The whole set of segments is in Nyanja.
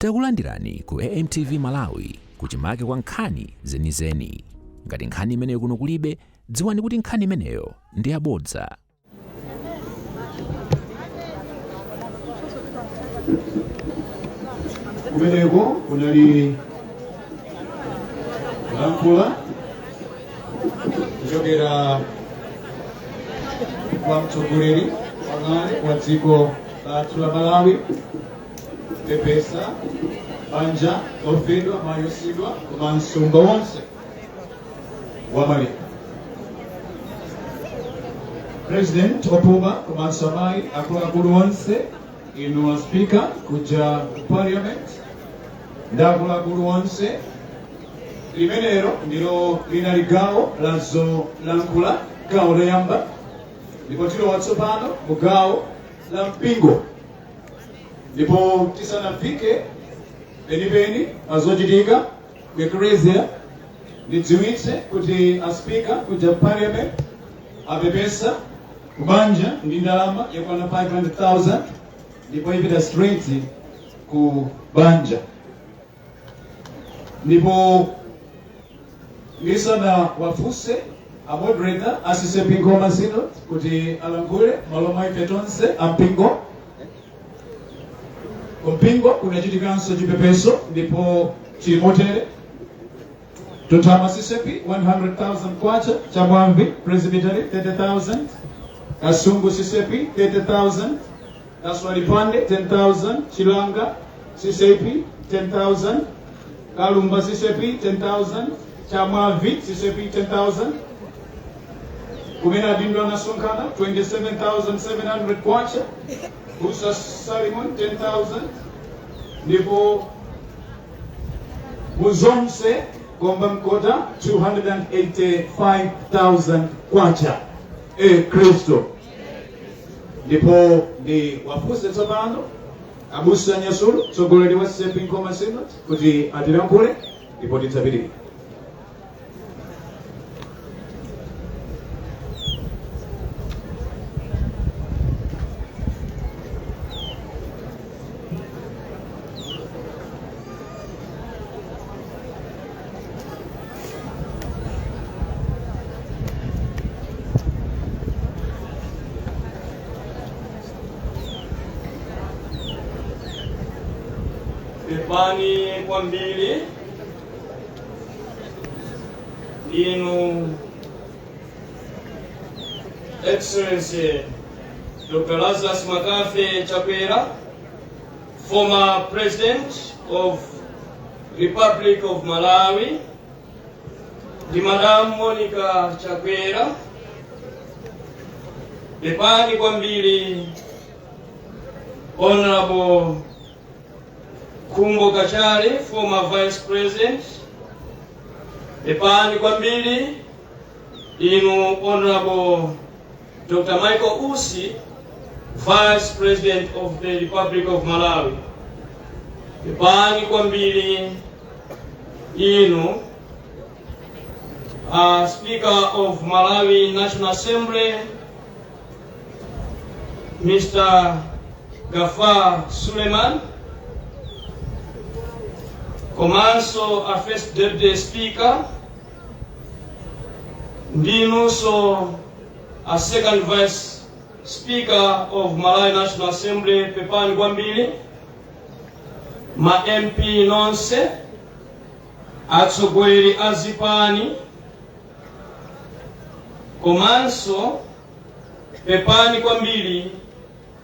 Takulandirani ku AMTV Malawi kuchimake kwa nkhani zenizeni. Ngati nkhani imeneyo kuno kulibe, dziwani kuti nkhani imeneyo ndi yabodza. Kumeneko kunali kulankhula kuchokera kwa mtsogoleri wakale wa dziko lathu la Malawi, pepesa banja lofedwa mayosidwa komanso m'bado wonse wa Malika. President Opuma komanso amayi akuluakulu onse, inu Speaker kuja ku Parliament ndi akuluakulu onse, limenelo ndilo linali gawo lazolankhula, gawo loyamba, ndipo tilowa tsopano mu gawo la mpingo. Ndipo tisanafike penipeni pazochitika ku Ecclesia, ndidziwitse kuti a Speaker kuja Parliament apepesa kubanja ndi ndalama yakwana 500,000 ndipo ipita straight ku banja. Ndipo ndisana wafuse a moderator asise pingo masino kuti alankhule maloma ife tonse ampingo. Kumpingo kunachitikanso chipepeso ndipo chimotere totama sisepi 100,000 kwacha, Chamwambi Presbytery 30,000, Kasungu sisepi 30,000, Kaswalipande 10,000, Chilanga sisepi 10,000, Kalumba sisepi 10,000, Chamwavi sisepi 10,000, Kumena Dindwa na Sonkana 27,700 kwacha, Musa Salimon 10,000, ndipo Muzomse Gomba Mkota 285,000 kwacha Kristo. Ndipo ndi wafuse tsopano Abusa Nyasulu mtsogoleri wa Stepping Coma Synod kuti atilankhule ndipo titsapirire. Pepani kwambiri inu Excellency Dr. Lazarus Makafe Chakwera, former President of Republic of Malawi, the Madam Monica Chakwera. Pepani kwambiri Honorable Kumbo Kachari, former Vice President. Pepani kwambiri inu Honorable Dr. Michael Usi, Vice President of the Republic of Malawi. Pepani kwambiri inu Speaker of Malawi National Assembly, Mr. Gafar Suleiman. Komanso a First Deputy Speaker, ndinunso a Second Vice Speaker of Malawi National Assembly. Pepani kwambiri ma MP nonse, atsogoleri azipani. Komanso pepani kwambiri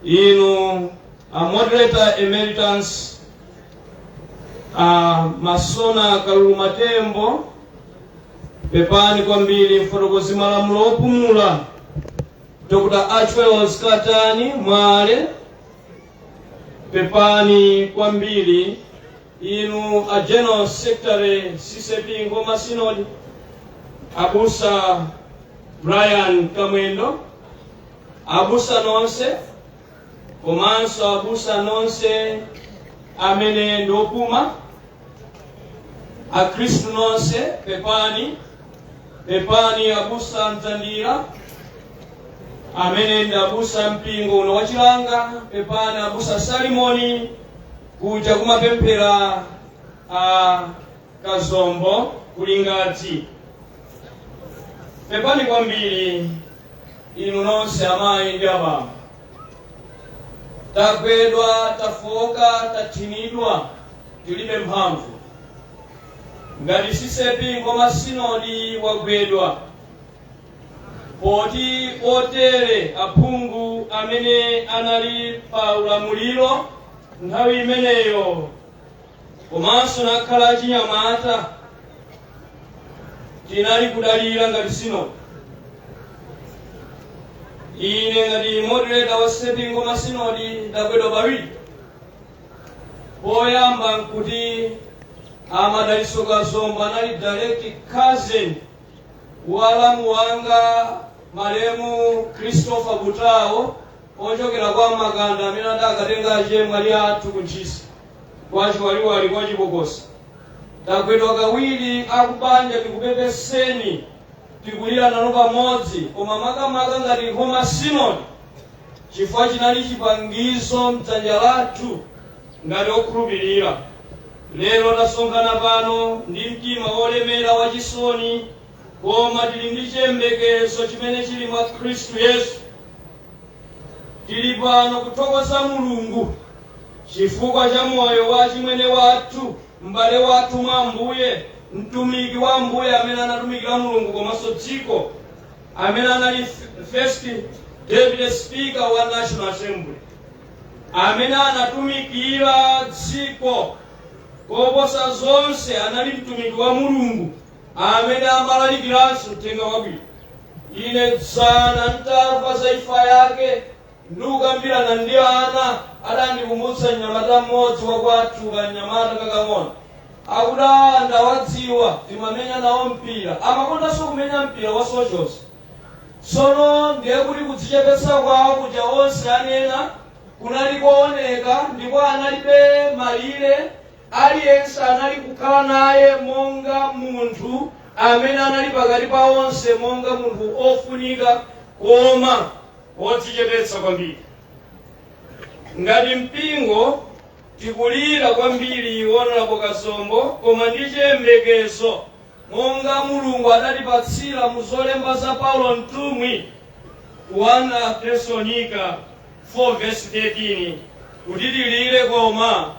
inu a Moderator Emeritus Masona Kalulu Matembo. Pepani kwambiri mfotokozi malamulo opumula Dr. Archwell Katani Mwale. Pepani kwambiri inu a General Secretary CCP Ngoma Synod, Abusa Brian Kamwendo, abusa nonse, komanso abusa nonse amene ndopuma, Akristu nonse. Pepani abusa Mzandira amene ndabusa mpingo uno wachilanga. Pepani abusa Salimoni kuja kumapemphera a Kazombo kulingati. Pepani kwambiri inu nonse amayi ndi abambo. Tagwedwa, tafoka, tathinidwa, tilibe mphamvu. Ngati sisepi ngoma sinodi wagwedwa. Poti otere aphungu amene anali pa ulamuliro nthawi imeneyo, komanso nakhala achinyamata, tinali kudalira ngati sinodi. Ine ngati moderator wa sepi ngoma sinodi ndagwedwa pawiri. Poyamba nkuti Amadaliso Kazombo anali direct cousin walamu wanga malemu Christopher Butao ochokera kwa Maganda amene adakatenga chemwali athu kunchisi kwacho waliwali kwa Chibokosi. Tagwedwa kawiri akubanja tikupepeseni tikulira nanu pamodzi, koma makamaka ngati ngoma sinodi chifukwa chinali chipangizo mdzanja lathu ngati okhulupirira. Lero tasonkhana pano ndi mtima wolemera wachisoni, koma tili ndi chiyembekezo chimene chili mwa Khristu Yesu. Tili pano kuthokoza Mulungu chifukwa cha moyo wa chimwene wathu, m'bale wathu mwa Ambuye, mtumiki wa Ambuye amene anatumikira Mulungu komanso dziko, amene anali first deputy speaker wa National Assembly, amene anatumikira dziko koposa zonse, anali mtumiki wa Mulungu amene amalalikiranso uthenga wabwino. Ine tsana ntamva za imfa yake ndikukambirana ndi ana adandikumbutsa mnyamata mmodzi wakwathu kanyamata kakang'ono akuti ndawadziwa timamenya nawo mpira, amakondanso kumenya mpira wa sochosi. Tsono ndiye kuti kudzichepetsa kwawo kuja onse anena kunali kooneka, ndipo analibe malire, aliyense anali kukhala naye monga munthu amene anali pakati pa onse, monga munthu ofunika koma odzichepetsa kwambiri. Ngati mpingo tikulira kwambiri Honorable Kazombo, koma ndi chiyembekezo monga Mulungu adatipatsira mu zolemba za Paulo mtumwi 1 Thessalonica 4:13 kuti tilire koma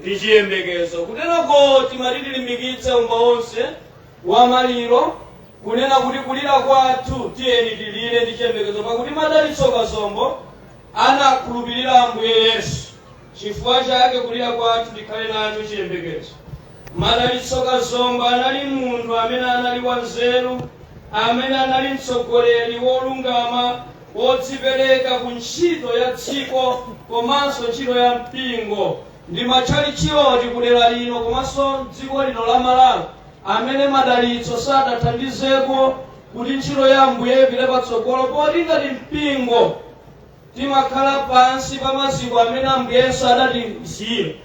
ndi chiyembekezo. Kuterako timati tilimbikitse umma onse wa maliro kunena kuti kulira kwathu tiyeni tilire ndi chiyembekezo, pakuti Madalitso Kazombo anakhulupirira Ambuye Yesu. Chifukwa chake kulira kwathu tikhale nacho chiyembekezo. Madalitso Kazombo anali munthu amene anali wanzeru, amene anali mtsogoleri wolungama, wodzipereka ku ntchito ya dziko komanso ntchito ya mpingo. Ndi matchalichioti kudera lino komanso dziko lino la Malawi amene Madalitso sadathandizeko kuti ntchito ya Ambuye ipite patsogolo, poti ngati mpingo timakhala pansi pa maziko amene Ambuye sadatizire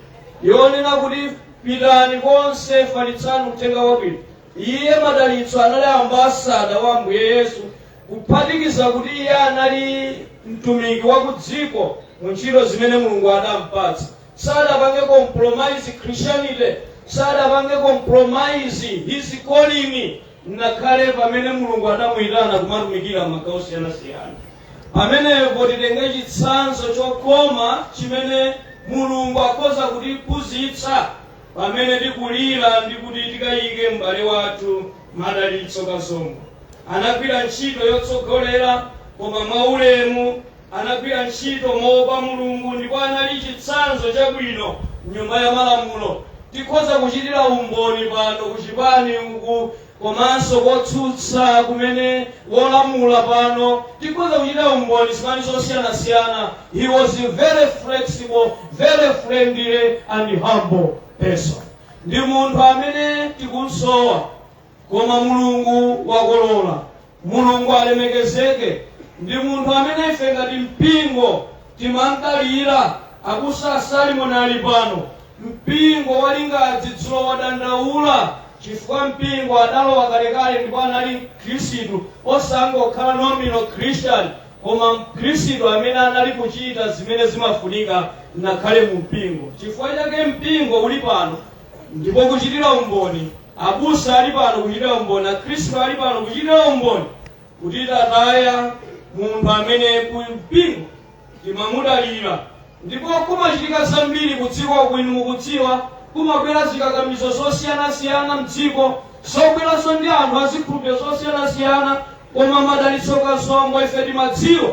yonena kuti pitani konse falitsani uthenga wabwino. Iye Madalitso anali ambasada wa Ambuye Yesu, kuphatikiza kuti iye anali mtumiki wa ku dziko mu ntchito zimene Mulungu adampatsa. Sadapange compromise Christianity, sadapange compromise his calling, nakhale pamene Mulungu adamuyitana kumatumikira magawo osiyanasiyana. Pamenepo titenge chitsanzo chokoma chimene Mulungu akhoza kutiphunzitsa pamene tikulira ndi kuti tikayike m'bale wathu Madalitso Kazombo. Anagwira ntchito yotsogolera koma mwaulemu, anagwira ntchito moopa Mulungu, ndipo anali chitsanzo chabwino m'nyumba ya malamulo. Tikhoza kuchitira umboni pano kuchipani uku komanso kotsutsa kumene wolamula pano, tikhoza kuchitira umboni zimene zosiyanasiyana. He was very flexible, very friendly and humble person. Ndi munthu amene tikumsowa koma Mulungu wakolola, Mulungu alemekezeke. Ndi munthu amene ife ngati mpingo timamdalira. Abusa Salimoni ali pano, mpingo walingadzi dzulo wadandaula chifukwa mpingo adalowa kalekale ndipo anali Khristu, osangokhala nominal Christian, koma Khristu amene anali kuchita zimene zimafunika nakhale mu mpingo. Chifukwa chake mpingo uli pano ndipo kuchitira umboni, abusa ali pano kuchitira umboni, akhristu ali pano kuchitira umboni kuti tataya munthu amene ku mpingo timamudalira. Ndipo kumachitika zambiri kudziko kwinu mukudziwa, kumabwera zikakamizo zosiyanasiyana mdziko, sobweranso ndi anthu azikhulupiriro zosiyanasiyana, koma madalitso kasombo ife timadziwa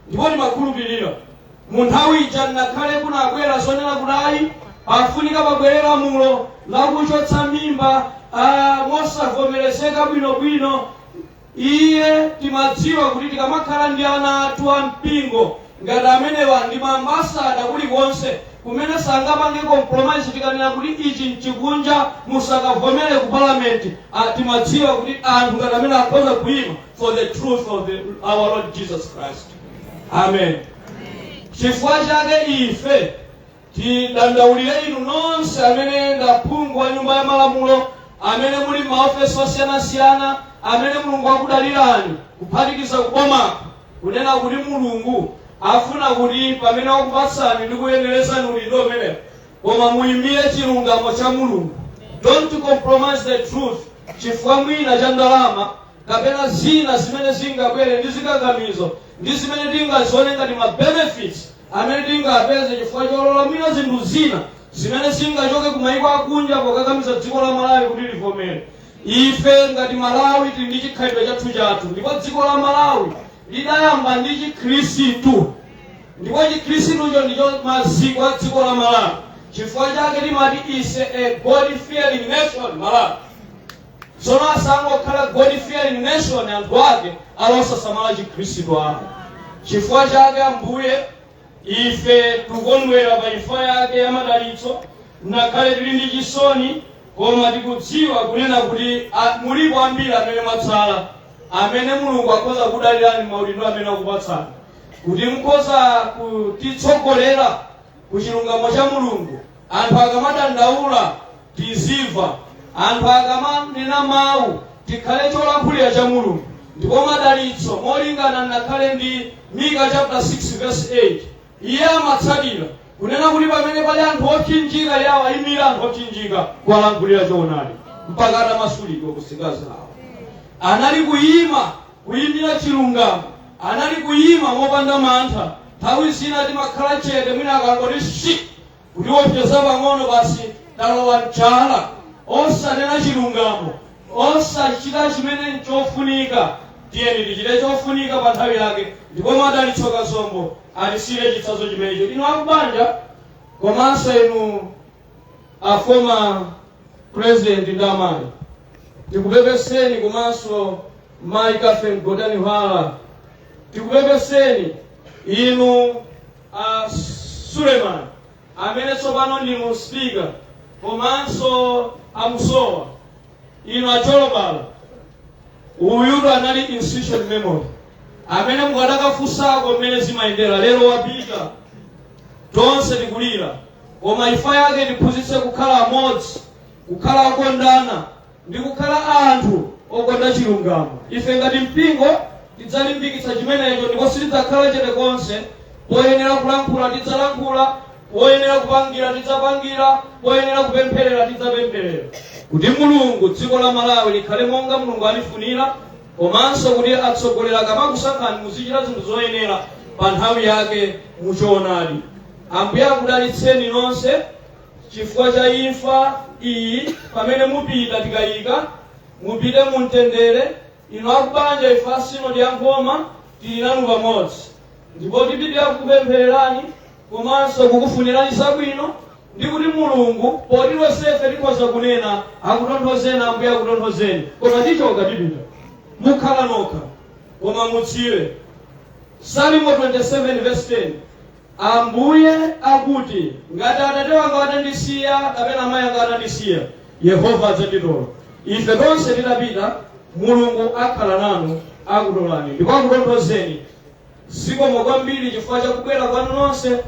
ndipo timakhulupirira. Mu nthawi ija nakhale kunabwera zonena kuti afunika pabwere lamulo lakuchotsa mimba mosavomerezeka bwinobwino. Iye timadziwa kuti tikamakhala ndi ana athu a mpingo ngati amenewa ndi maambasada kulikonse kumene sangapange compromise tikanena kuti ichi nchikunja musakavomere ku parliament, timadziwa kuti anthu ngati amene akhoza kuima for the truth of our Lord Jesus Christ. Amen. Chifukwa chake ife tidandaulire inu nonse amene ndaphungu wa nyumba ya malamulo, amene muli maofesi osiyanasiyana, amene Mulungu akudalirani kuphatikiza kubomako, kunena kuti Mulungu afuna kuti pamene akupatsani ndi kuyenerezani udindo umenewo, koma muyimbire chilungamo cha Mulungu. Don't compromise the truth chifukwa mwina cha ndalama kapena zina zimene zingabwere ndi zikakamizo ndi zimene tingazione ngati ma benefits amene tingapeze chifukwa cholola mwina zinthu zina zimene zingachoke ku mayiko akunja pokakamiza dziko la Malawi kuti livomere. Ife ngati Malawi tili ndi chikhalidwe chathu, ndipo dziko la Malawi lidayamba ndi Chikhristu, ndipo Chikhristucho ndicho maziko a dziko la Malawi. Chifukwa chake timati is a God-fearing nation Malawi. Tsono asangokhala God-fearing nation anthu ake alosasamala Chikhristu awo. Chifukwa chake Ambuye ife tikondwera pa imfa yake ya madalitso, nakhale tili ndi chisoni, koma tikudziwa kunena kuti mulipo ambiri amene mwatsala, amene Mulungu akhoza kudalirani maudindo amene akupatsani, kuti mukhoza kutitsogolera ku chilungamo cha Mulungu. Anthu akamadandaula tizimva, anthu akamanena mawu tikhale cholankhulira cha Mulungu. Ndipo madalitso molingana nakhale ndi Mika chapter 6 verse 8, iye amatsalira kunena kuti pamene pali anthu ochinjika yawo ayimira anthu ochinjika kuwalankhulira choonadi mpaka atamasulidwa kusika zawo. Anali kuyimira chilungamo, anali kuyima mopanda mantha. Nthawi zina timakhala chete mwina akangoti kuti opyeza pang'ono basi talowa mchala, osanena chilungamo, osachita chimene nchofunika. Tiyeni tichite chofunika pa nthawi yake, ndipo madalitso kasombo alisire chitsanzo chimenecho. Inu akubanja komanso inu a former president ndamani, tikupepeseni komanso Mai Catherine Godani Hwala, tikupepeseni inu Suleiman amene tsopano ndinu speaker, komanso amusowa inu acholobala. Uyudo anali institution memory amene mukadakafunsako mmene zimayendera lero wapita tonse tikulira, koma imfa yake tiphunzitse kukhala amodzi, kukhala okondana ndi kukhala anthu okonda chilungamo. Ife ngati mpingo tidzalimbikitsa chimenecho, ndipo sitidzakhala chete konse. Poyenera kulankhula tidzalankhula, poyenera kupangira tidzapangira, poyenera kupempherera tidzapempherera, kuti Mulungu dziko la Malawi likhale monga Mulungu alifunira, komanso kuti atsogolera kamakusankhani muzichita zinthu zoyenera pa nthawi yake muchoonadi. Ambuye akudalitseni nonse chifukwa cha imfa iyi. Pamene mupita tikayika mupite mu mtendere. Inu akubanja ife asinodi ya Nkhoma tili nanu pamodzi, ndipo tipitira kukupemphererani komanso kukufunirani zabwino, ndi kuti Mulungu poti lonsefe tikhoza kunena akutonthozeni, Ambuye akutonthozeni, koma tichoka tipita mukhala nokha. Koma mudziwe Salimo 27 verse 10, Ambuye akuti ngati Atate wanga atandisiya kapena amayi anga atandisiya, Yehova adzanditola. Ife tonse tidapita, Mulungu akhala nanu akutolani ndipo akutonthozeni. Zikomo kwambiri chifukwa cha kubwera kwanu nonse,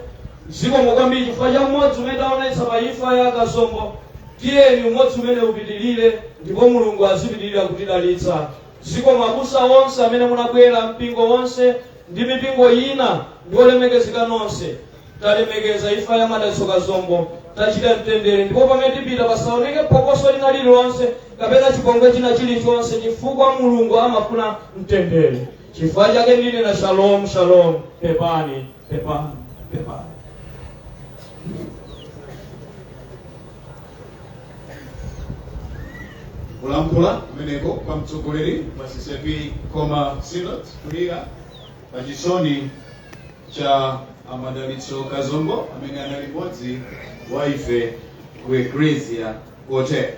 zikomo kwambiri chifukwa cha umodzi umene taonetsa pa imfa ya kasombo. Tiyeni umodzi umene upitirire, ndipo Mulungu azipitirira kutidalitsa. Zikomo abusa onse amene munabwera, mpingo wonse ndi mipingo ina ndi olemekezeka nonse. talemekeza ifa ya Madalitso Kazombo tachita mtendere ndipo pamene tipita pasaoneke phokoso lina lililonse kapena chipongwe china chilichonse chifukwa Mulungu amafuna mtendere. Chifukwa chake ndinena shalom shalom, pepani pepani pepani. Kulankhula kumeneko kwa mtsogoleri wa CCP Koma Synod kulira pachisoni cha Madalitso Kazombo amene anali mmodzi wa ife ku Ecclesia Hotel.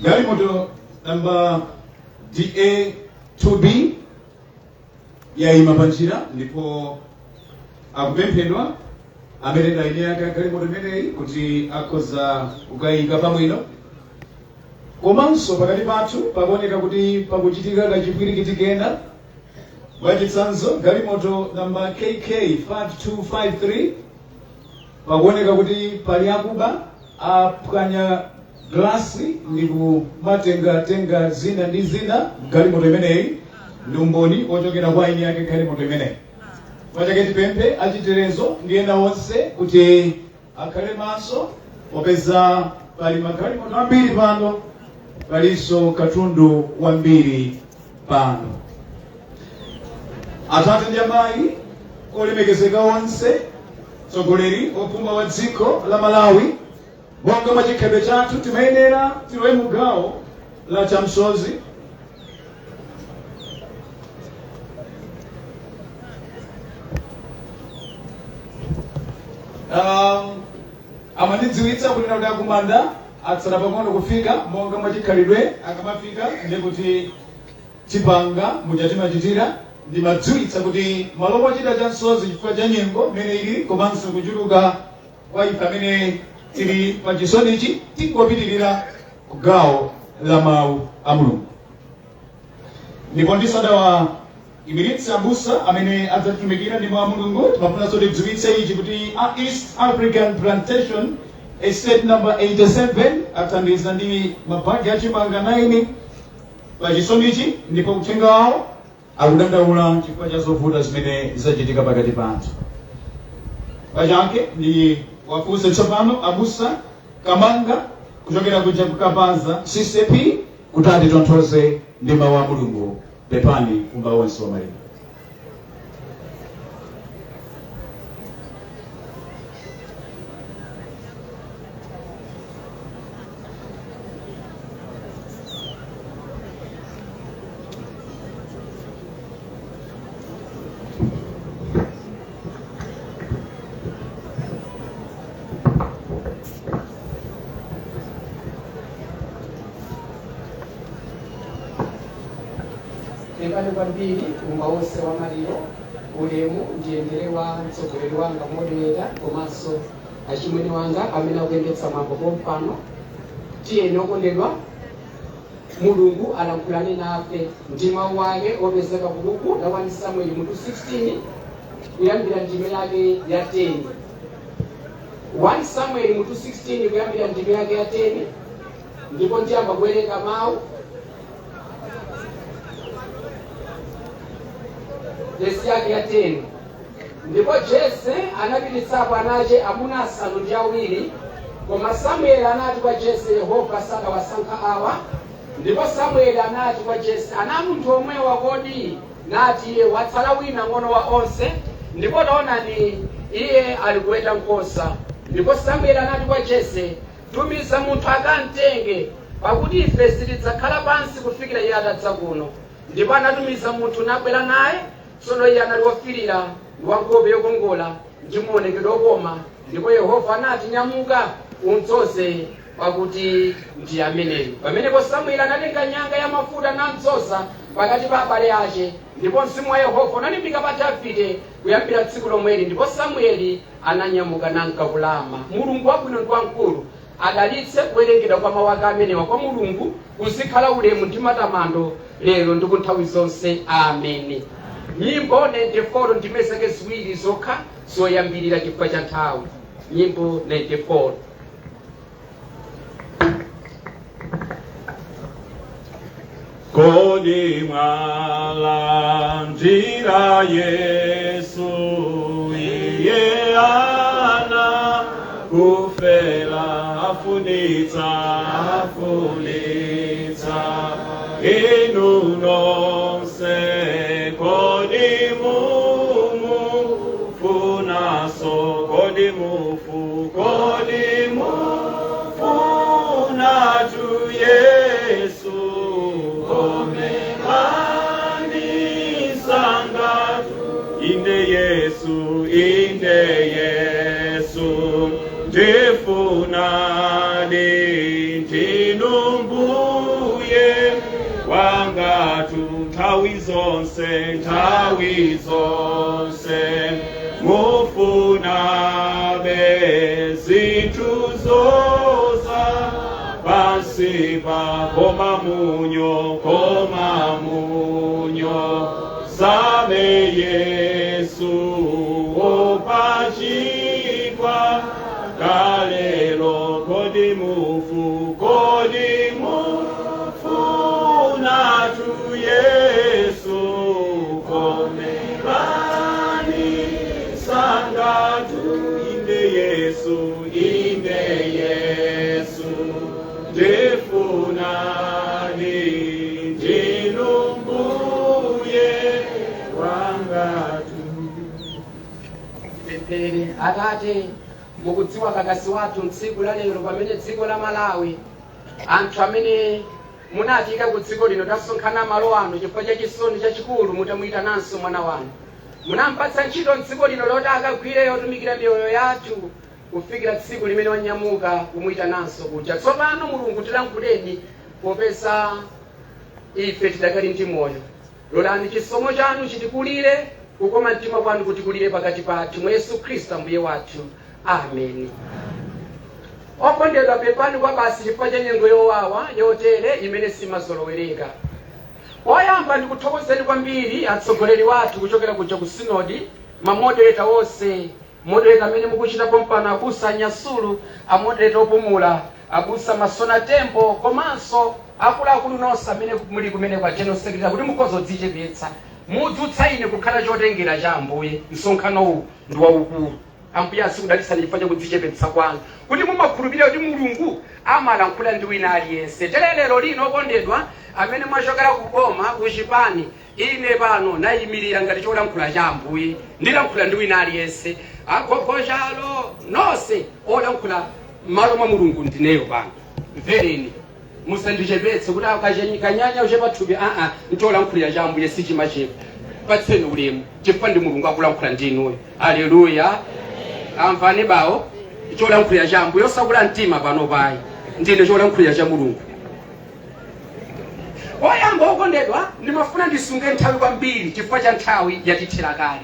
Galimoto namba DA2B yaima panjira ndipo akupemphedwa amene ndayine yake galimoto imeneyi kuti akhoza kukayika pamwino. Komanso pakati pathu pakuoneka kuti pakuchitika kachipwirikiti kena mwachitsanzo galimoto namba KK5253 pakuoneka kuti pali akuba aphwanya glasi ndi kumatenga zina ndi zina galimoto imeneyi ndi umboni ochokera kwa ine yake galimoto imeneyi. Pachake tipemphe achitetezo ndi ena onse kuti akhale maso popeza pali magalimoto ambiri pano, palinso katundu wambiri pano. Atate ndi amayi olemekezeka onse, mtsogoleri wopuma wa dziko la Malawi, monga mwa chikhalidwe chathu timayenera tilowe mu gawo la chamsozi. Amandidziwitsa kuti kuti akumanda atsala pang'ono kufika, monga mwa chikhalidwe akamafika ndikuti tipanga muja timachitira. Ndimadziwitsa kuti malo mochita chamsozi chifukwa cha nyengo imene ili komanso kuchuluka kwa ife amene tili pa chisonichi tingopitirira ku gawo la mawu a Mulungu. Ndipo ndisadawayimiritsa abusa amene adzatumikira ndi mawu a Mulungu, timafunanso tidziwitse ichi kuti East African Plantation Estate number 87 athandiza ndi mabagi achimanga 9 pa chisonichi, ndipo uthenga wawo akudandaula chifukwa cha zovuta zimene zachitika pakati pathu. Pachake ndi wafunse tsopano abusa Kamanga kuchokera kuja kukapanza CCP kuti atitonthoze ndi mawu a Mulungu. Pepani kumba wonse wa maliro. Pepani kwambiri kumba wonse wa maliro, ulemu ndiendere wa mtsogoleri wanga moderator komanso achimwene wanga amene akuyendetsa mwambo pompano. Tiyeni okondedwa, Mulungu alankhulane nafe ndi mawu ake opezeka ku buku la 1 Samuel mutu 16 kuyambira ndime yake ya 10. 1 Samuel mutu 16 kuyambira ndime yake ya 10 ndipo ndiyamba kuwerenga mawu. Verse yake ya 10. Ndipo Jese anapititsapo anache amuna asanu ndi awiri, koma Samueli anati kwa Jese, Yehova sadawasankha awa. Ndipo Samueli anati kwa Jese, ana munthu omwewa kodi? Nati iye watsala wina ng'ono wa onse, ndipo taonani iye ali kuweta nkhosa. Ndipo Samueli anati kwa Jese, tumiza munthu akamtenge, pakuti ife sitidzakhala pansi kufikira iye atadza kuno. Ndipo anatumiza munthu nabwera naye. Tsono iye anali wofirira ndi wankhope yokongola ndi muonekedwe wokoma. Ndipo Yehova anati, nyamuka umdzoze pakuti ndi ameneyo. Pamenepo Samueli anatenga nyanga ya mafuta namdzoza pakati pa abale ake, ndipo mzimu wa Yehova unalimbika pa Davide kuyambira tsiku lomweli. Ndipo Samueli ananyamuka nankakulama. Mulungu wabwino ndi wamkulu, adalitse kuwerengedwa kwa mawu ake amenewa. Kwa Mulungu kuzikhala ulemu ndi matamando lero ndi kunthawi zonse. Ameni. Nyimbo 94 ndime zake ziwiri zokha zoyambirira chifukwa cha nthawi. Nyimbo 94. kodi mwalandira Yesu iye ana kufela afunitsa inu nonse kodi mumufunaso kodi mufuna tu Yesu omekani sangatu inde Yesu ndifunani ndinumbuye wangatu nthawi zonse mufuna bezinthu zoza pansi pa koma munyo same Yesu opachikwa kalelo kodi mufuna tu Yesu komekani sangatu inde Yesu ndifunani ndinumbuye wangatu. Pemphere Atate mukudziwa kakasi wathu mtsiku la lero pamene dziko la Malawi anthu amene munatika ku dziko lino tasonkhana malo ano chifukwa cha chisoni chachikulu mutamuyitananso mwana wanu. Munampatsa ntchito mdziko lino loti akagwire yotumikira miyoyo yathu kufikira tsiku limene wanyamuka kumuyitananso kuja. Tsopano Mulungu tilankhuleni popeza ife tidakali ndi moyo. Lolani chisomo chanu chitikulire kukoma mtima kwanu kutikulire pakati pathu mwa Yesu Khristu Ambuye wathu. Amen. Okondedwa pepani kwa basi chifukwa cha nyengo yowawa yotere imene simazolowereka. Oyamba ndikuthokozeni kwambiri atsogoleri wathu kuchokera kuja ku sinodi, mamodereta onse, modereta amene mukuchita pompano abusa Nyasulu, amodereta opumula, abusa Masona Tempo, komanso akuluakulu nonse amene muli kumene kwa General Secretary kuti mukozodzichepetsa. Mudzutsa ine kukhala chotengera cha Ambuye. Msonkhano uwu ndi waukulu. Ambuye asikudalisani chifukwa cha kudzichepetsa kwanu. Kuti mumakhulupirira kuti Mulungu amalankhula ndi wina aliyense. Lero lino okondedwa amene mwachokera kuboma kuchipani ine pano nayimirira ngati cholankhula cha Ambuye. Ndilankhula ndi wina aliyense. Agogochalo nonse olankhula malo mwa Mulungu ndineyo pano. Mvereni. Musandichepetse kuti akanyanya uchepathupi ncholankhulira cha Ambuye sichimachepa. Patseni ulemu chifukwa ndi Mulungu akulankhula ndinuyo. Haleluya. Amvani bawo cholankhulira cha Ambuye osakula mtima pano payi ndine cholankhulira cha Mulungu. Oyamba okondedwa ndimafuna ndisunge nthawi kwambiri chifukwa cha nthawi yatithira kale.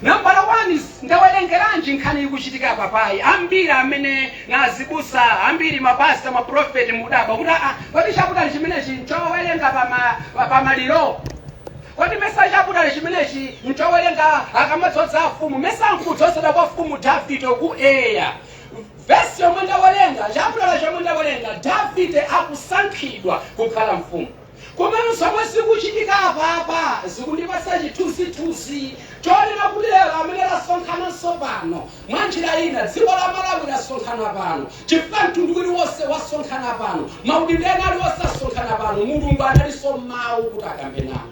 Nambala 1 ndawerengeranji nkhani ikuchitika papayi ambiri amene nazibusa ambiri mapasta maprofeti mudaba kuti kodi chakutali chimenechi nchowerenga pamaliro. Kodi mesa chakutali chimenechi nchowerenga akamadzodza afumu mesa nkudzodzera kwa mfumu Davide ku Eya. Vesi yomwe ndawerenga chakutali chomwe ndawerenga Davide akusankhidwa kukhala mfumu. Komano somwe sikuchitika apa zikundipasa chithunzithunzi chonena kuti lero amene lasonkhana pano mwa njira ina dziko la Malawi lasonkhana pano chifukwa mtundu uliwonse wasonkhana pano maudindo ena aliwonse asonkhana pano Mulungu analiso mawu kuti akambe nawo.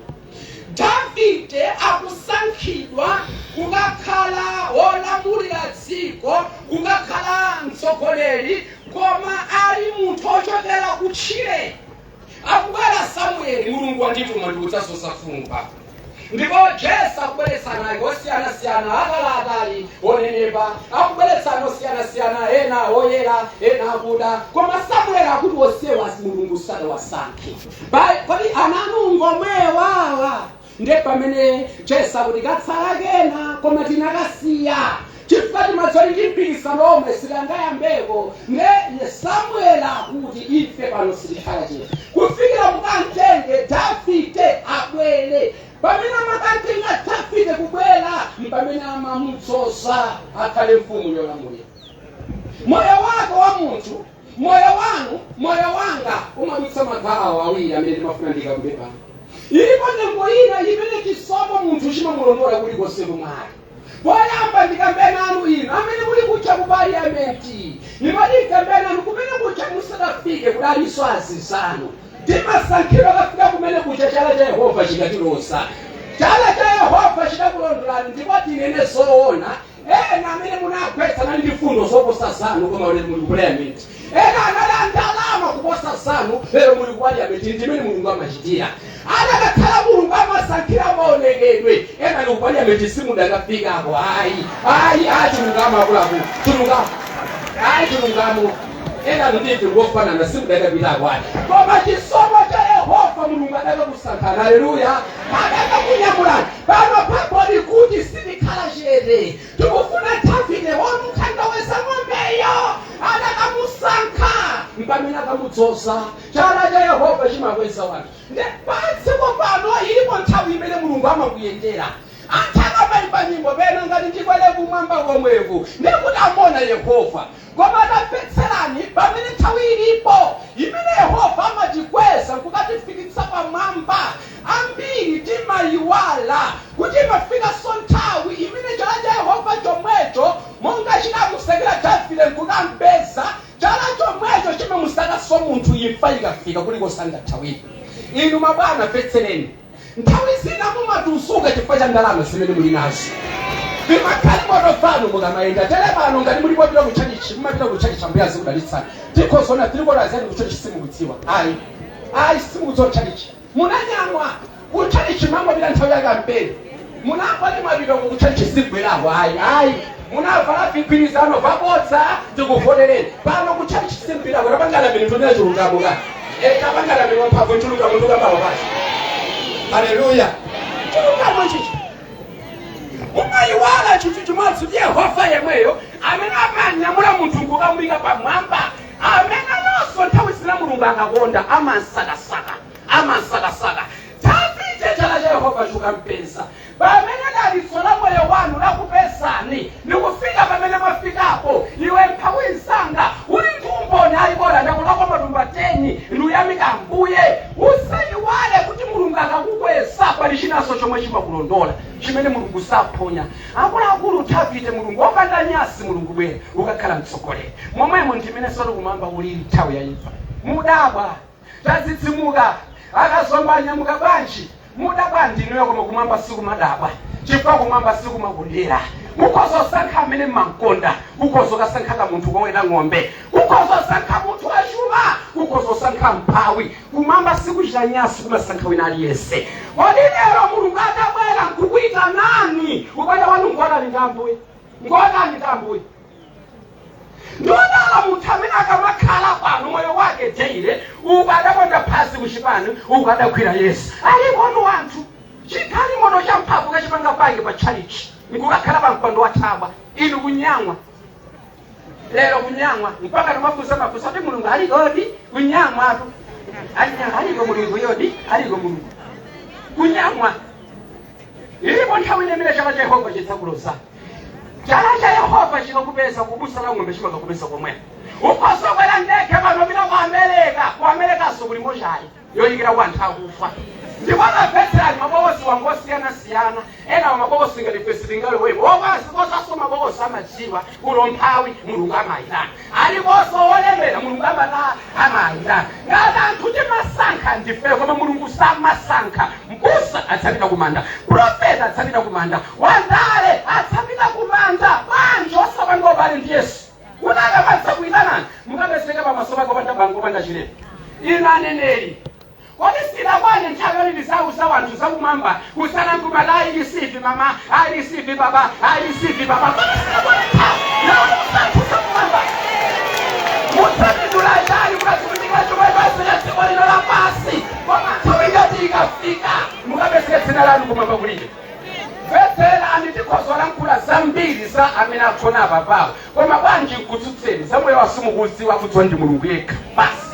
Davide akusankhidwa kukakhala wolamulira dziko kukakhala mtsogoleri koma ali munthu ochokera kutchire. Akubwera Samueli Mulungu wandituma ndikudzasosa mfumu papa. Ndipo Jese akubweretsa naye osiyana-siyana akali onenepa akubweretsa osiyana-siyana ena oyera ena akuda koma Samueli akuti wonsewa Mulungu sadawasankhe. Kodi ananungo mwewawa nde pamene Jese akuti katsala kena koma tinakasiya chifukwa timadzoli timpikisano omwe silangayambeko nde Samueli akuti ife pano sitikhala chete kufikira mukantenge Davide abwere. Pamene amakantenga Davide kubwera mpamene amamudzoza akhale mfumu yolamulira. Moyo wako wa munthu, moyo wanu, moyo wanga umadutsa awa awiri amene mafuna ndikambeba ilipo nyengo ina imene chisomo munthu chimamulondola kuti koseko mwake poyamba ndikambena anu ino amene muli kucha ku parliamenti nimati ndikambena anu kumene kucha musadafike kudaliso azizanu timasankhidwa kafika kumene kucha chala cha Yehova chikatilosa chala cha Yehova chitakulondolani ndipo tinene zoona ena amene munagwetsa nali ndifundo zoposa zanu koma lero muli ku parliament ena analandalama kuposa zanu lero muli ku parliament ndimene mulungu amachitira anakakhala mulungu amasankhira maonekedwe ena ni ku parliament simudakafika apo ayi chilungamo akulaku chilungamo ena nditi ngofanana simudakapita apo koma chisomo cha Yehova mulungu adakakusankhana haleluya adakakunyamulani pano paponi kuti sindikhala chere tikufuna Davide wamukhandaweza ng'ombeyo adakamusankha mpamene akamudzoza chala cha Yehova chimakweza wanthu ndepatsi kopano ilipo nthawi imene mulungu amakuyendera atakamaimba nyimbo pena ngati ndikwele kumwamba komweku ndikuti amona Yehova koma tapetserani pamene nthawi ilipo imene Yehova amachikweza nkukatifikitsa pamwamba ambiri timayiwala kuti imafika so nthawi imene chala cha Yehova chomwecho monga chinamusekera Davide nkukambeza chala chomwecho chimamusaka so munthu imfa ikafika kuliko sangathawire inu mabwana petsereni nthawi zina mumatusuka chifukwa cha ndalama zimene muli nazo vimakhali motofano mukamayenda tere pano ngati muli popita kuchachichi mumapita kuchachichi ambuyazi kudalitsana tikhozona tilikolazani kuchachichi simukudziwa ayi simukudziwa kuchachichi munanyamwa kuchachichi mangopita nthawi yakampeni munapati mapita kuchachichi sigwerapo ayi munavala vigwirizano vabodza tikuvonereni pano kuchachichi sigwerapo tapangana bini tonera chilungamo ka tapangana bini wamphamvu nchilungamo ndukambalo kachi haleluya chilungamo chichi umayiwala chinthu chimodzi Yehova yemweyo amene amanyamula munthu nkukamuyika pamwamba amene nonso nthawi zina mulungu akakonda amansakasaka Davide chala cha Yehova chukampeza pamene dalitso la moyo wanu lakupezani nikufika pamene mwafikapo iwe mphawi nsanga uli ntumboni ayikola ndakulakwa matumba 10 nduyamika Ambuye usayiwale kuti mulungu akakukweza pali chinaso chomwe chimakulondola chimene mulungu saphonya akuluakulu Davide mulungu wopanda nyasi mulungu bwere ukakhala mtsogoleri momwemo ndimene soto kumamba ulili nthawi yayimfa mudabwa tadzidzimuka akazombanya mukabanji mudabwa ndinuyo koma kumamba siku madabwa chifukwa kumamba siku makundira ukozosankha amene mmankonda ukozokasankha munthu koweta ng'ombe ukozosankha munthu wachuma ukozosankha mphawi kumamba siku chanyasi kumasankha wina aliyense kodi lero mulungu adabwera nkukuita nani ukwenda wanu ngwakali ngambuye ndodala munthu amene akamakhala pano moyo wake teire ukadakonda phasi kuchipani ukadakwira Yesu alikono wanthu chikhali moto cha mphamvu kachipanga pange pa chalichi nkukakhala pa mpando wa thaba inu kunyamwa lero kunyamwa mpaka tomafusa kuti mulungu alikodi kunyamwa atu aliko mulungu yodi aliko mulungu kunyamwa ilipo nthawi inemene chala cha Yehova chitsakulosa chala cha Yehova chikakupeza kubusa la ng'ombe chimakakupeza komwene ukosokwera ndeke panopita ku Amerika sukuli mochali yoyikira wanthu akufa ndikwakapetserani mabokosi wangosiyana ena wa mabokosi ngati fesitingalo wemo okasikosaso mabokosi amadziwa ulomphawi mulungu amayitana alikoso olemera mulungu amayitana ngati anthu timasankha ndifere koma mulungu samasankha mbusa atsapita kumanda profeta atsapita kumanda wandale atsapita kumanda banji osapangobali ndi Yesu unakamatsa kuyitanani mukapeseka pamaso pako pandabangopanda chilema inu aneneri kodi silakwane nthawi yolilizauza wanthu zakumwamba usanangumala ailisivi mama ailisivi baba kodi silakwane nthawi yausanthu zakumwamba mutsatidula chali mukazikutika chomwe basi ya dziko lino lapasi koma nthawi ngati ikafika mukapeseka dzina lanu kumwamba kulibe vetserani tikhozola nkula zambiri za amene akhona apa pawo koma bwanji nkutsutseni zamoyo wasimukudziwa kudziwa ndi mulungu yekha basi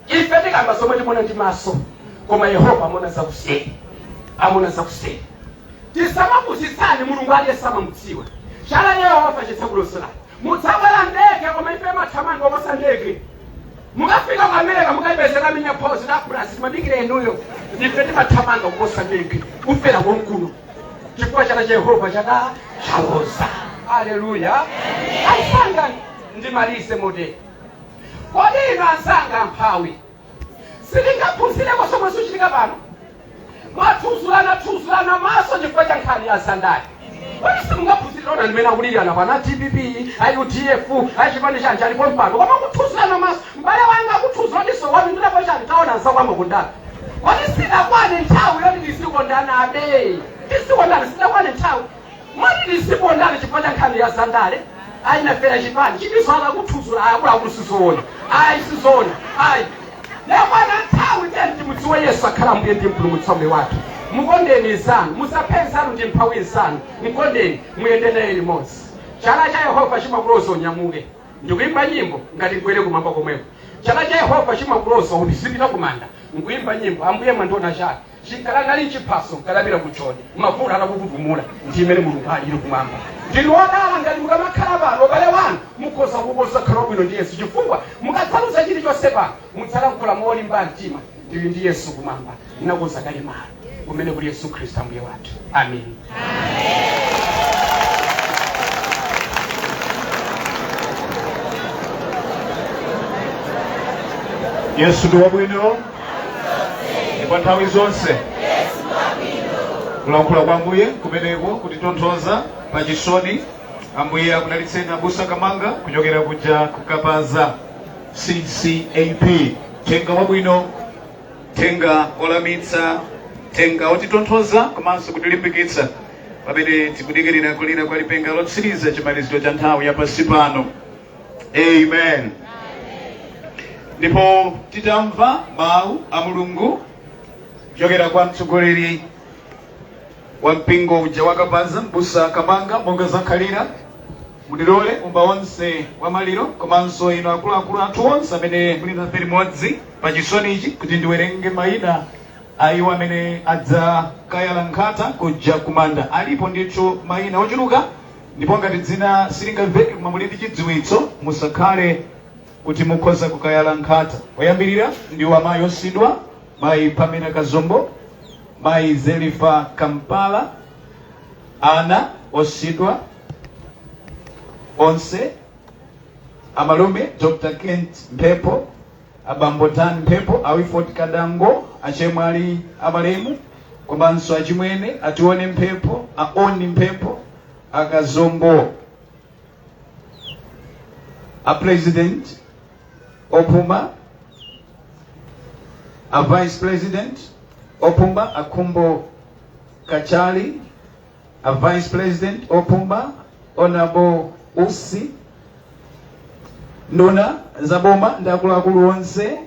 ife tikamba zomwe timona ndi maso koma Yehova amona zakuseni tisamapusitsani mulungu aliyesamamdziwa chala Yehova chitsakuloserani mutsabwera ndege koma ife mathamanga oposa ndege mukafika kwa Amerika mukaibezera minya pause na Brazil mabikire enuyo ndipete matamanga kukosa mingi ufera wonkulu chifukwa cha Jehova chaloza. Haleluya. Aisanga ndimalise mode kodi ino ansanga mphawi silingapusile kosomo suchilika pano matuzulana maso chifukwa cha nkhani ya sandali. Kodi simungapusile ona ndimene akulirana pana TPP IUTF achipande chanja alipo mpano koma kutuzulana maso mbale wanga kutuzulaniso wami ndinapo chani taona nsakwama kundana. Kodi sinakwane nthawi yoti ndisikondana abe ndisikondana sinakwane nthawi mwati ndisibondana chifukwa cha nkhani ya sandale ayinafera chipani chitizwala kuthuzula akulakulisizona ayisizona ayi lekwana nthawi tenti mudziwe Yesu akhala mbuye ndi mpulumutsi wathu. Mukondeni insanu musapenzanu ndi mphawi insanu mukondeni muyende naye limodzi. Chala cha Yehova chimakuloza unyamuke ndikuimba nyimbo ngati nkwere kumamba komweko. Chala cha Yehova chimakuloza ulisipita kumanda nkuimba nyimbo ambuye mwandona chake chikala nchi paso kalabira kuchoni mavura anakukutumula ndimene mulungu ali kumamba. Ndinodala ngati mukamakhala pano bale wanu mukhoza kukosa khala bwino ndi Yesu chifukwa mukatsaluza chili chonse pano mutsala kukhala molimba mtima ndili ndi Yesu kumamba ndinakoza kale mali kumene kuli Yesu Kristu ambuye wathu. Amen. Yesu ndi wabwino ndipo nthawi zonse. Kulankhula kwa Ambuye kumeneko kutitonthoza pachisoni. Ambuye akudalitseni abusa Kamanga kuchokera kuja kukapaza CCAP. Tenga wabwino, tenga olamitsa, tenga otitonthoza komanso kutilimbikitsa pamene tikudikirira kulira kwa lipenga lotsiriza chimaliziro cha nthawi yapasi pano. Amen. Ndipo titamva mawu a Mulungu kuchokera kwa mtsogoleri wa mpingo uja wakapaza mbusa Kamanga monga zakhalira mudilole umba wonse wa maliro komanso ino akuluakulu athu onse amene muli nafe limodzi pachisoni ichi kuti ndiwerenge mayina a iwo amene adzakayala nkhata kuja kumanda. Alipo ndithu mayina ochuluka ndipo ngati dzina silingamveke koma muli ndi chidziwitso musakhale kuti mukhoza kukayala nkhata. Oyambirira ndi wa mayi Osidwa, mayi Pamela Kazombo, mayi Zelifa Kampala, Ana Osidwa, onse amalume Dr. Kent Mpepo, abambo Dan Mpepo, Awifort Kadango, achemwali amalemu komanso achimwene atione Mpepo, aoni Mpepo, akazombo, a president Opuma, a vice president Opuma, Akumbo Kachali, a vice president Opuma, Honorable Usi, nduna zaboma ndakuluakulu onse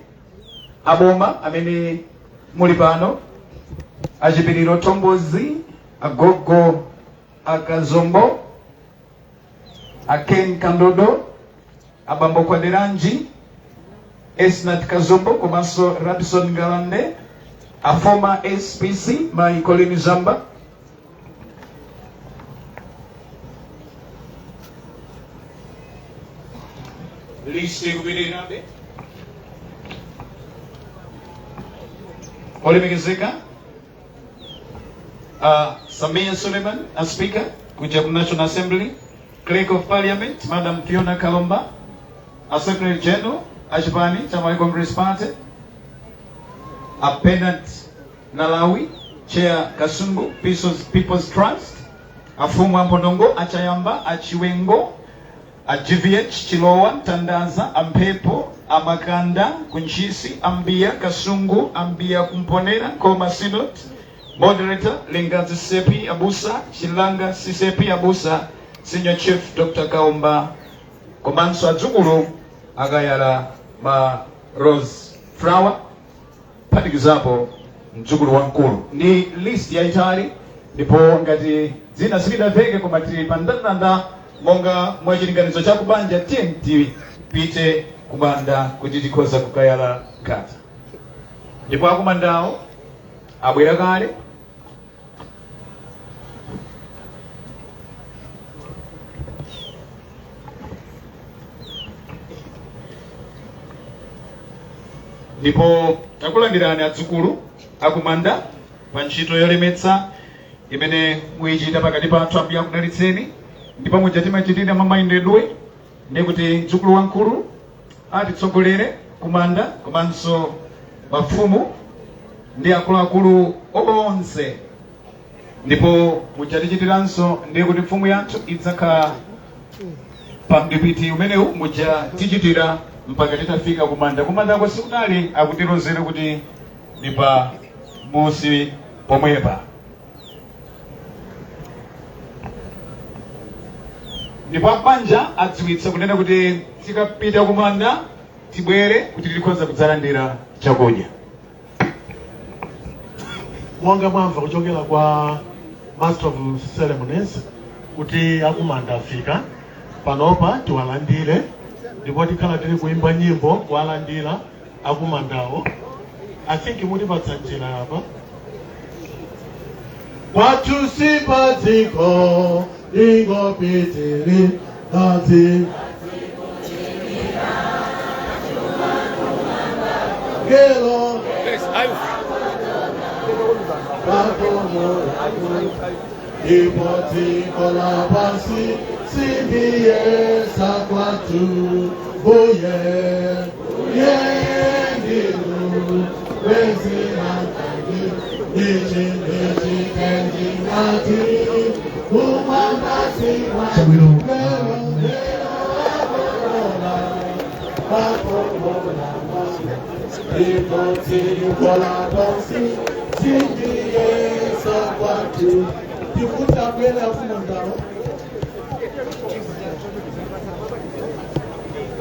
aboma amene muli pano, achipiriro Tombozi, agogo akazombo, aken Kandodo, abambo Kwaderanji, Esnat Kazombo komanso Rabson Galande, a former SPC my Colin Zamba, liste kubirinabe Olimegezeka, Samia Suleiman, a speaker kuja National Assembly, Clerk of Parliament Madam Fiona Kalomba, a Secretary General Ashbani Chamali Congress Party, a Penant Nalawi, Chair Kasungu People's Trust, a Fumu Mpondongo, Achayamba, Achiwengo, a GVH Chilowa, Tandaza, Ampepo, Amakanda, Kunchisi, Ambia, Kasungu, Ambia Kumponera, Koma Synod, Moderator, Lingazi Sepi Abusa, Shilanga Sisepi Abusa, Senior Chief Dr. Kaumba, Komanso Adzukulu, Agayala Ma Rose Flower, patikizapo mdzukulu wankulu. Ni list ya itali, ndipo ngati zina silidaveke koma tili pandandanda monga mwachilinganizo cha kubanja TNT pite kumanda kuti tikhoza kukayala nkhata. Ndipo akumandawo abwera kale. ndipo takulandirani adzukulu akumanda pa ntchito yolemetsa imene muyichita pakati pathu. Ambuye akudalitseni ndipo mujatimachitira mamayendedwe ndi kuti mdzukulu wamkulu atitsogolere kumanda, komanso mafumu ndi akuluakulu onse, ndipo mujatichitiranso ndi kuti mfumu yathu idzakhala pa mdipiti umenewu mujatichitira mpaka titafika kumanda. Kumanda kwa sikudali akutirozere kuti ndi pa musi pomwepa. Ndipo panja adziwitsa kunena kuti tikapita kumanda tibwere kuti tikhoza kudzalandira chakudya. Mwanga mwamva kuchokera kwa Master of Ceremonies kuti akumanda afika panopa tiwalandire, ndipo tikhala tili kuimba nyimbo kuwalandira akumandawo. I think mutipatsa njira apa. Kwathu sipadziko ingopitiri nati Gelo Ipotiko la pasi Sibiesa kwatu Buye Ndiru Wezi Nantagi Niji Kenji Nati Umandasi Wangelo Ipotiko la pasi Sibiesa kwatu Tifuta mbele ya kumandao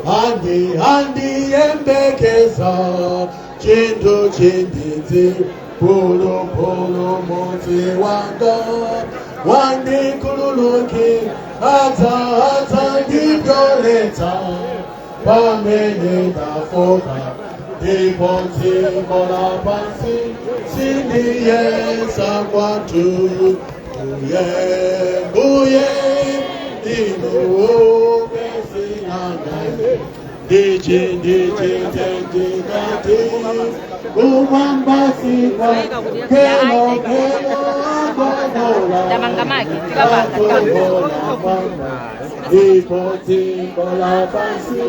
Andi embekeza Chindu chinditi Polo mozi wanga Wandi kululuki Ata ndivyoleta Pamene dafoka Diponti mola pansi Sindiye kwatu Buye Inu Besi Nangani Diji Tendi Gati Umambasi Kwa Kelo Damangamaki Tilabaka Diponti mola pansi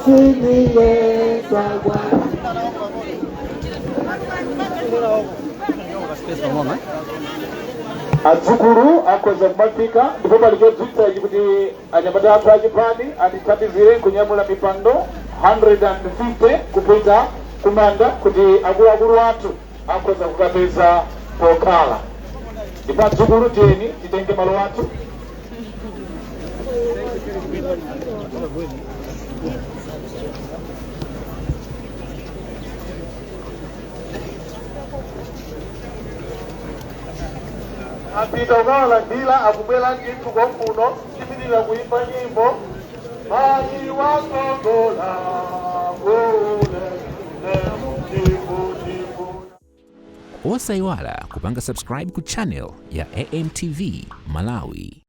Sindiye kwatu adzukulu akoza kumafika ndipo palichodzutsa kuti anyamata athu achipani atithandizire kunyamula mipando 150 kupita kumanda kuti akuluakulu athu akoza kukapeza pokhala. Ndipo adzukulu tiyeni titenge malo athu. Apita ukawalandira akubwera ndithu konkuno tipitirira kuimba nyimbo Mayi wakongola ule Osayiwala kupanga subscribe ku channel ya AMTV Malawi.